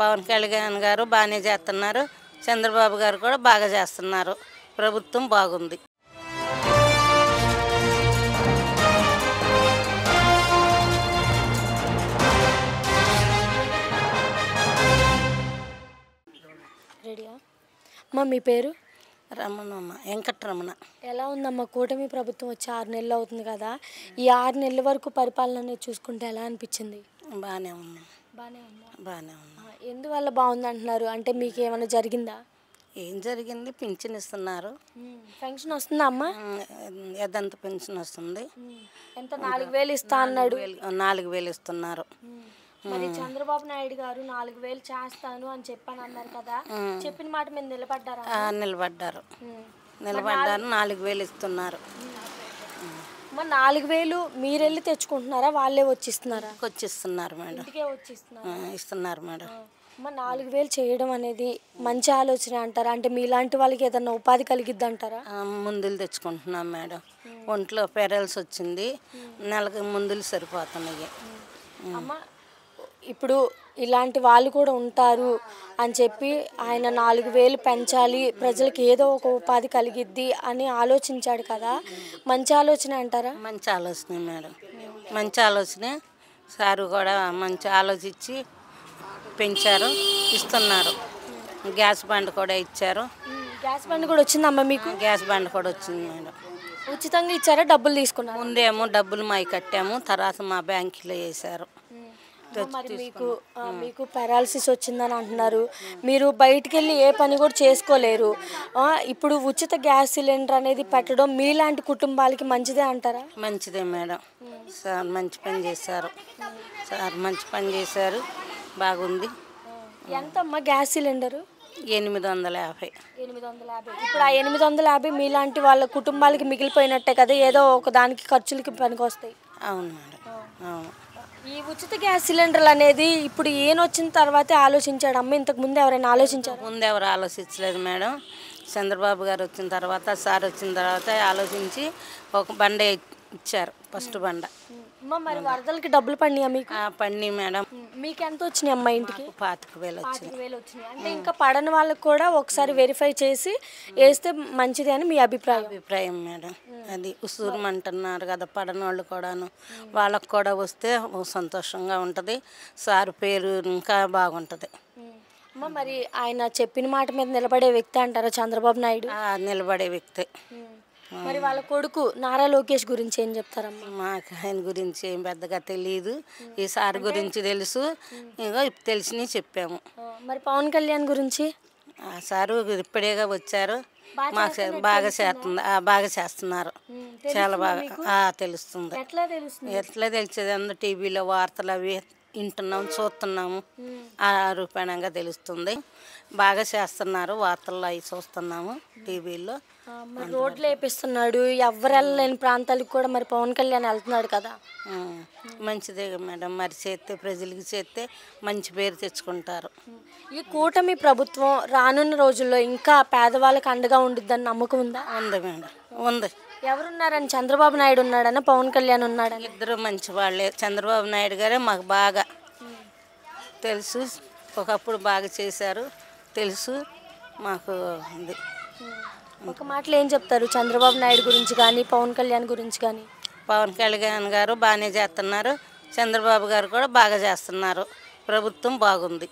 పవన్ కళ్యాణ్ గారు బాగానే చేస్తున్నారు, చంద్రబాబు గారు కూడా బాగా చేస్తున్నారు. ప్రభుత్వం బాగుంది. రెడీయా అమ్మ? మీ పేరు? రమణమ్మ, వెంకటరమణ. ఎలా ఉందమ్మా కూటమి ప్రభుత్వం వచ్చి 6 నెలలు అవుతుంది కదా, ఈ 6 నెలల వరకు పరిపాలన అనేది చూసుకుంటే ఎలా అనిపించింది? బాగానే ఉన్నాం. బాగానే ఉందా? బాగానే ఉన్నాం. ఎందువల్ల బాగుంది అంటున్నారు? అంటే మీకు ఏమైనా జరిగిందా? ఏం జరిగింది? పింఛన్ ఇస్తున్నారు. పెన్షన్ వస్తుందా అమ్మ? ఎదంత పెన్షన్ వస్తుంది. ఎంత? 4,000 ఇస్తా అన్నాడు. 4,000 ఇస్తున్నారు. మరి చంద్రబాబు నాయుడు గారు 4,000 చేస్తాను అని చెప్పని అన్నారు కదా, చెప్పిన మాట మీద నిలబడ్డారా? నిలబడ్డారు. 4,000 ఇస్తున్నారు. 4,000 మీరు వెళ్ళి తెచ్చుకుంటున్నారా, వాళ్ళే వచ్చిస్తున్నారా? వచ్చిస్తున్నారు మేడం. ఇస్తున్నారు మేడం. 4,000 చేయడం అనేది మంచి ఆలోచన అంటారా? అంటే మీలాంటి వాళ్ళకి ఏదన్నా ఉపాధి కలిగిద్ది అంటారా? మందులు తెచ్చుకుంటున్నాం మేడం. ఒంట్లో పెరల్స్ వచ్చింది, నెలకు మందులు సరిపోతున్నాయి. అమ్మ, ఇప్పుడు ఇలాంటి వాళ్ళు కూడా ఉంటారు అని చెప్పి ఆయన 4,000 పెంచాలి, ప్రజలకు ఏదో ఒక ఉపాధి కలిగిద్ది అని ఆలోచించాడు కదా, మంచి ఆలోచన అంటారా? మంచి ఆలోచనే మేడం, మంచి ఆలోచనే. సారు కూడా మంచి ఆలోచించి పెంచారు, ఇస్తున్నారు. గ్యాస్ బండ్ కూడా ఇచ్చారు. గ్యాస్ బండ్ కూడా వచ్చిందమ్మా మీకు? గ్యాస్ బండ్ కూడా వచ్చింది మేడం. ఉచితంగా ఇచ్చారా, డబ్బులు తీసుకున్నారు? ముందేమో డబ్బులు మావి కట్టాము, తర్వాత మా బ్యాంకులో వేసారు. మరి మీకు పెరాలసిస్ వచ్చిందని అంటున్నారు, మీరు బయటికి వెళ్ళి ఏ పని కూడా చేసుకోలేరు. ఇప్పుడు ఉచిత గ్యాస్ సిలిండర్ అనేది పెట్టడం మీలాంటి కుటుంబాలకి మంచిదే అంటారా? మంచిదే మేడం. సార్ మంచి పని చేశారు. సార్ మంచి పని చేశారు, బాగుంది. ఎంత అమ్మా గ్యాస్ సిలిండరు? 850. 850. ఇప్పుడు ఆ 850 మీలాంటి వాళ్ళ కుటుంబాలకి మిగిలిపోయినట్టే కదా, ఏదో ఒక దానికి ఖర్చులకి పనికి వస్తాయి. అవును మేడం, అవును. ఈ ఉచిత గ్యాస్ సిలిండర్లు అనేది ఇప్పుడు ఈయన వచ్చిన తర్వాతే ఆలోచించాడు అమ్మ, ఇంతకు ముందు ఎవరైనా ఆలోచించారు? ముందు ఎవరు ఆలోచించలేదు మేడం. చంద్రబాబు గారు వచ్చిన తర్వాత, సార్ వచ్చిన తర్వాత ఆలోచించి ఒక బండ ఇచ్చారు, ఫస్ట్ బండ. మరి వరదలకి డబ్బులు పడినాయా మీకు? పడినాయి మేడం. మీకు ఎంత వచ్చినాయి అమ్మ ఇంటికి? 25,000 వచ్చినాయి. అంటే ఇంకా పడని వాళ్ళకి కూడా ఒకసారి వెరిఫై చేసి వేస్తే మంచిది అని మీ అభిప్రాయం మేడం. అది ఉసూరుమంటున్నారు కదా పడని వాళ్ళు కూడాను, వాళ్ళకు కూడా వస్తే సంతోషంగా ఉంటుంది. సార్ పేరు ఇంకా బాగుంటుంది. మరి ఆయన చెప్పిన మాట మీద నిలబడే వ్యక్తి అంటారా చంద్రబాబు నాయుడు? నిలబడే వ్యక్తి. మరి వాళ్ళ కొడుకు నారా లోకేష్ గురించి ఏం చెప్తారమ్మా? మాకు ఆయన గురించి ఏం పెద్దగా తెలియదు, ఈ సార్ గురించి తెలుసు, ఇంకా తెలిసినవి చెప్పాము. మరి పవన్ కళ్యాణ్ గురించి? సారు ఇప్పుడేగా వచ్చారు, మాకు బాగా చేస్తున్నారు, చాలా బాగా తెలుస్తుంది. ఎట్లా తెలిసేది? అందరూ టీవీలో వార్తలు అవి వింటున్నాము, చూస్తున్నాము, ఆ రూపాయణంగా తెలుస్తుంది. బాగా చేస్తున్నారు, వార్తల్లో అవి చూస్తున్నాము, టీవీలో. రోడ్లు వేపిస్తున్నాడు, ఎవరు వెళ్ళలేని ప్రాంతాలకు కూడా మరి పవన్ కళ్యాణ్ వెళ్తున్నాడు కదా, మంచిదే మేడం. మరి చేస్తే ప్రజలకి చేస్తే మంచి పేరు తెచ్చుకుంటారు. ఈ కూటమి ప్రభుత్వం రానున్న రోజుల్లో ఇంకా పేదవాళ్ళకి అండగా ఉండిద్దని నమ్మకం ఉందా? ఉంది మేడం, ఉంది. ఎవరున్నారని? చంద్రబాబు నాయుడు ఉన్నాడన్నా, పవన్ కళ్యాణ్ ఉన్నాడని? ఇద్దరు మంచి వాళ్ళే. చంద్రబాబు నాయుడు గారే మాకు బాగా తెలుసు, ఒకప్పుడు బాగా చేశారు, తెలుసు మాకు ఉంది. ఒక మాటలో ఏం చెప్తారు చంద్రబాబు నాయుడు గురించి కానీ పవన్ కళ్యాణ్ గురించి కానీ? పవన్ కళ్యాణ్ గారు బాగానే చేస్తున్నారు, చంద్రబాబు గారు కూడా బాగా చేస్తున్నారు, ప్రభుత్వం బాగుంది.